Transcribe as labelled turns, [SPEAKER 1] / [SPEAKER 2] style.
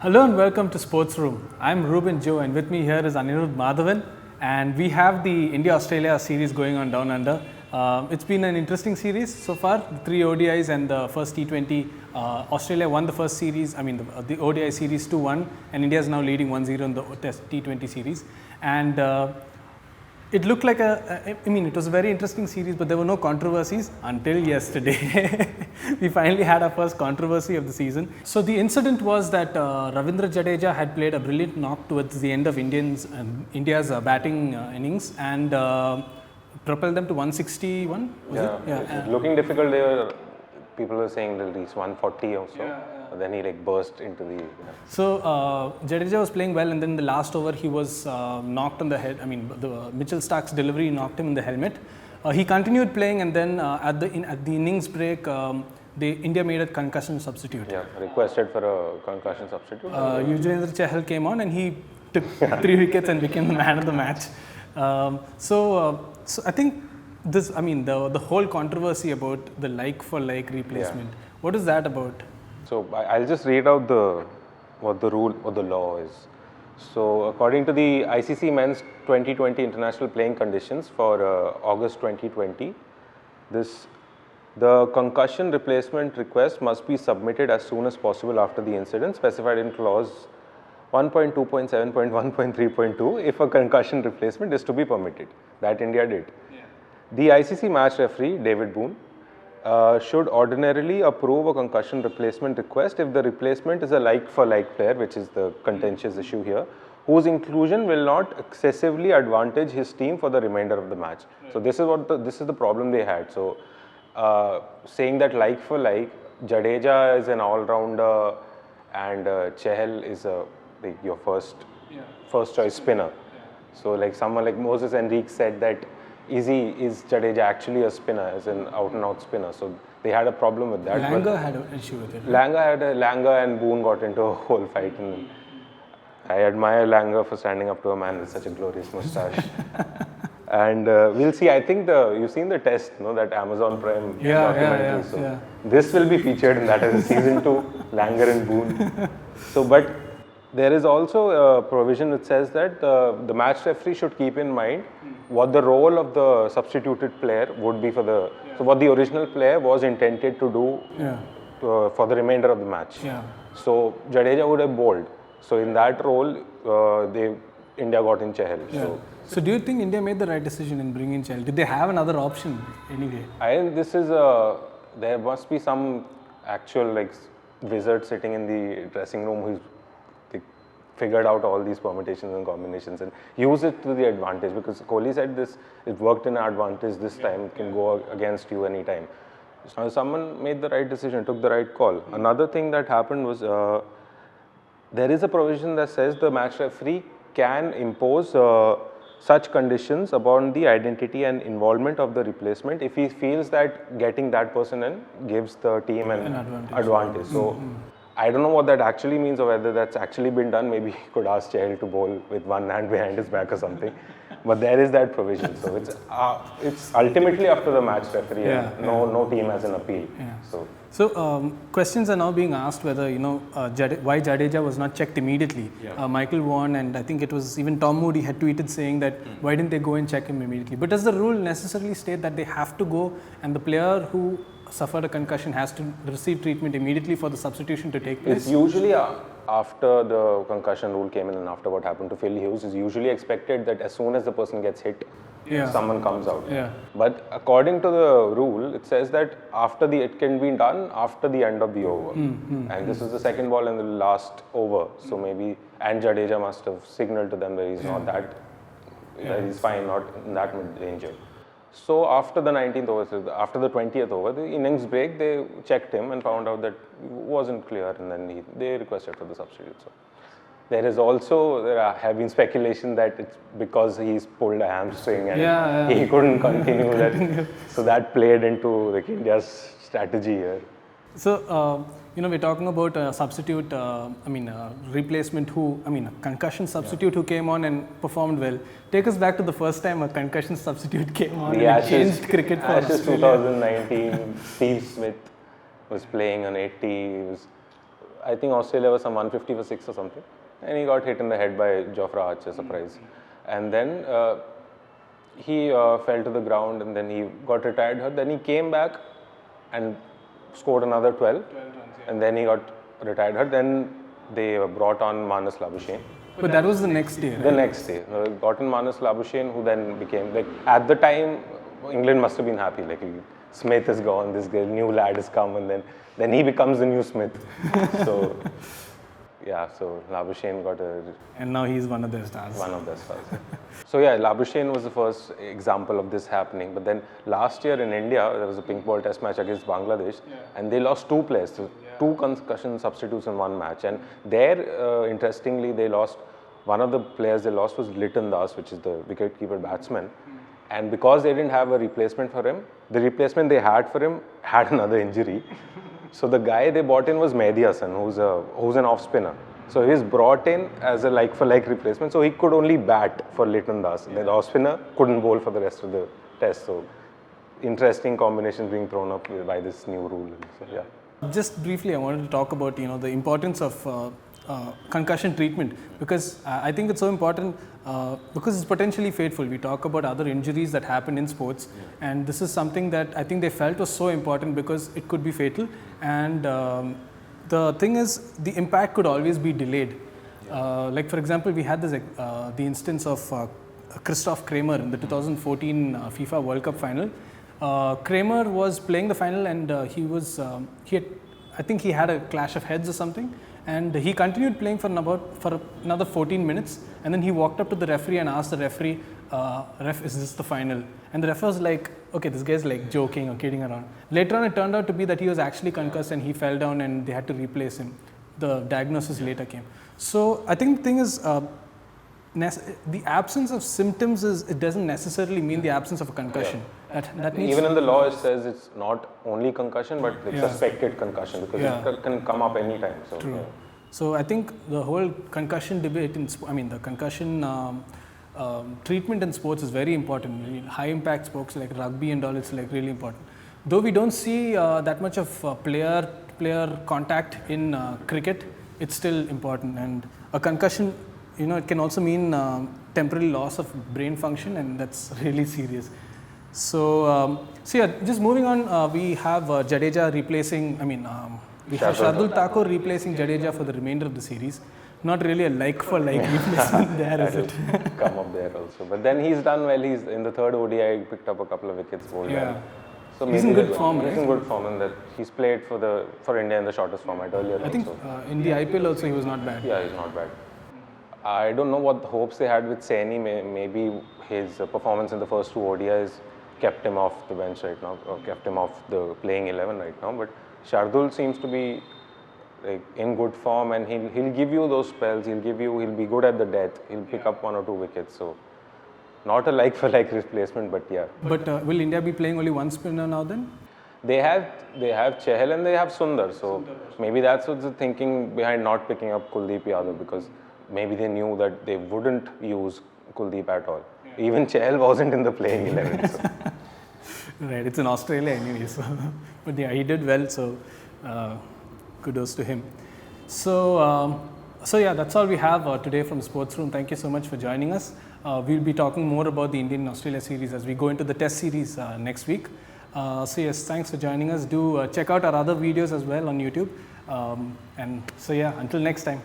[SPEAKER 1] Hello and welcome to SportsRoom. I'm Reuben and with me here is Anirudh, Madhavan, and we have the India-Australia series going on down under. It's been an interesting series so far, 3 ODIs and the first T20. Australia won the first series, the ODI series 2-1, and India is now leading 1-0 in the T20 series. And it looked like it was a very interesting series, but there were no controversies until yesterday. We finally had our first controversy of the season. So the incident was that Ravindra Jadeja had played a brilliant knock towards the end of India's batting innings and propelled them to 161.
[SPEAKER 2] It's looking difficult there. People were saying they'll reach 140 or so. But then he burst into the...
[SPEAKER 1] So Jadeja was playing well, and then the last over he was knocked on the head. The Mitchell Starc's delivery knocked him in the helmet. He continued playing, and then at the innings break, India made a concussion substitute.
[SPEAKER 2] Yeah, requested for a concussion substitute.
[SPEAKER 1] Yuzvendra Chahal came on and he took 3 wickets and became the man of the match. So I think this, the whole controversy about the like-for-like replacement. Yeah. What is that about?
[SPEAKER 2] So I'll just read out what the law is. So according to the ICC Men's 2020 International Playing Conditions for August 2020, the concussion replacement request must be submitted as soon as possible after the incident specified in clause 1.2.7.1.3.2 if a concussion replacement is to be permitted. That India did. Yeah. The ICC match referee, David Boone, should ordinarily approve a concussion replacement request if the replacement is a like-for-like player, which is the contentious issue here, whose inclusion will not excessively advantage his team for the remainder of the match. Right. So this is the problem they had. So saying that like-for-like, Jadeja is an all-rounder and Chahal is your first choice spinner. Yeah. So someone like Moses Enrique said that is Jadeja actually a spinner, as an out-and-out spinner? So they had a problem with that.
[SPEAKER 1] Langer had an issue with it.
[SPEAKER 2] Right? Langer and Boone got into a whole fight, and I admire Langer for standing up to a man with such a glorious moustache. And we'll see. I think you've seen the test, that Amazon Prime documentary. So this will be featured in that as a season 2, Langer and Boone. But there is also a provision which says that the match referee should keep in mind what the role of the substituted player would be so what the original player was intended to do for the remainder of the match. Yeah. So Jadeja would have bowled. So in that role, India got in Chahal.
[SPEAKER 1] Yeah. So do you think India made the right decision in bringing Chahal? Did they have another option anyway?
[SPEAKER 2] I think there must be some actual wizard sitting in the dressing room who's figured out all these permutations and combinations and use it to the advantage, because Kohli said it worked in our advantage this time, it can go against you anytime. So someone made the right decision, took the right call. Another thing that happened was there is a provision that says the match referee can impose such conditions upon the identity and involvement of the replacement if he feels that getting that person in gives the team an advantage. So I don't know what that actually means or whether that's actually been done. Maybe he could ask Chahal to bowl with one hand behind his back or something. But there is that provision. So it's ultimately up to the match referee. No team has an appeal. Yeah.
[SPEAKER 1] So questions are now being asked whether why Jadeja was not checked immediately. Yeah. Michael Vaughan and I think it was even Tom Moody had tweeted saying that why didn't they go and check him immediately? But does the rule necessarily state that they have to go and the player who suffered a concussion has to receive treatment immediately for the substitution to take place?
[SPEAKER 2] It's usually after the concussion rule came in and after what happened to Phil Hughes, it's usually expected that as soon as the person gets hit, someone comes out. Yeah. But according to the rule, it says that it can be done after the end of the over. And this is the second ball in the last over. So and Jadeja must have signaled to them that he's not that, he's fine, not in that much danger. So after the 19th over, after the 20th over, the innings break, they checked him and found out that it wasn't clear, and then they requested for the substitute. So there have been speculation that it's because he's pulled a hamstring and he couldn't continue that. So that played into India's strategy here.
[SPEAKER 1] So we're talking about a substitute, replacement a concussion substitute who came on and performed well. Take us back to the first time a concussion substitute came on and changed cricket for
[SPEAKER 2] Australia. 2019, Steve Smith was playing on 80. I think Australia was some 150 for 6 or something, and he got hit in the head by Jofra Archer, surprise. And then he fell to the ground, and then he got retired hurt. Then he came back and scored another 12
[SPEAKER 1] runs,
[SPEAKER 2] and then he got retired hurt. Then they brought on Manas Labuschagne.
[SPEAKER 1] But that was the next day, right?
[SPEAKER 2] The next day, got in Manas Labuschagne, who then became, like, at the time, England must have been happy. Like, Smith is gone, this guy, new lad has come, and then he becomes the new Smith. So, yeah, so Labuschagne got a...
[SPEAKER 1] And now he's one of their stars.
[SPEAKER 2] One of their stars. So, yeah, Labuschagne was the first example of this happening. But then last year in India, there was a pink ball test match against Bangladesh, and they lost 2 players. So 2 concussion substitutes in 1 match. And there, interestingly, they lost, one of the players they lost was Litton Das, which is the wicket-keeper batsman. And because they didn't have a replacement for him, the replacement they had for him had another injury. So the guy they bought in was Mehdi Hassan, who's an off-spinner. So he was brought in as a like-for-like replacement. So he could only bat for Litton Das. The off-spinner couldn't bowl for the rest of the test. So interesting combinations being thrown up by this new rule. So, yeah.
[SPEAKER 1] Just briefly, I wanted to talk about the importance of concussion treatment, because I think it's so important because it's potentially fateful. We talk about other injuries that happen in sports, and this is something that I think they felt was so important because it could be fatal. And the thing is, the impact could always be delayed. Like, for example, we had this the instance of Christoph Kramer in the 2014 FIFA World Cup final. Kramer was playing the final, and I think he had a clash of heads or something, and he continued playing for another 14 minutes, and then he walked up to the referee and asked the referee, "Ref, is this the final?" And the referee was like, "Okay, this guy's like joking or kidding around." Later on, it turned out to be that he was actually concussed and he fell down, and they had to replace him. The diagnosis later came. So I think the thing is, the absence of symptoms it doesn't necessarily mean the absence of a concussion. That means
[SPEAKER 2] even in the law it says it's not only concussion but suspected concussion, because it can come up anytime. So,
[SPEAKER 1] true. So I think the whole concussion debate the concussion treatment in sports is very important. High impact sports like rugby and all, it's like really important. Though we don't see that much of player contact in cricket, it's still important. And a concussion, it can also mean temporary loss of brain function, and that's really serious. So, just moving on, we have Jadeja replacing, we have Shardul Thakur replacing Jadeja for the remainder of the series. Not really a like-for-like replacement there, is it?
[SPEAKER 2] Come up there also. But then he's done well. He's in the third ODI, picked up a couple of wickets, bowled well. So
[SPEAKER 1] he's in good form, right?
[SPEAKER 2] He's in good form, and that he's played for India in the shortest format earlier.
[SPEAKER 1] I think in the IPL also he was not bad.
[SPEAKER 2] Yeah, he's not bad. I don't know what hopes they had with Saini. Maybe his performance in the first 2 ODIs kept him off the bench right now, or kept him off the playing 11 right now. But Shardul seems to be in good form, and he'll give you those spells. He'll be good at the death. He'll pick up 1 or 2 wickets. So not a like-for-like replacement, but yeah.
[SPEAKER 1] But will India be playing only one spinner now then?
[SPEAKER 2] They have Chahal and they have Sundar. So maybe that's what's the thinking behind not picking up Kuldeep Yadav, because maybe they knew that they wouldn't use Kuldeep at all. Yeah. Even Chahal wasn't in the playing 11. So.
[SPEAKER 1] Right, it's in Australia anyway. So, but yeah, he did well. So kudos to him. So yeah, that's all we have today from SportsRoom. Thank you so much for joining us. We'll be talking more about the Indian-Australia series as we go into the Test series next week. So yes, thanks for joining us. Do check out our other videos as well on YouTube. And so yeah, until next time.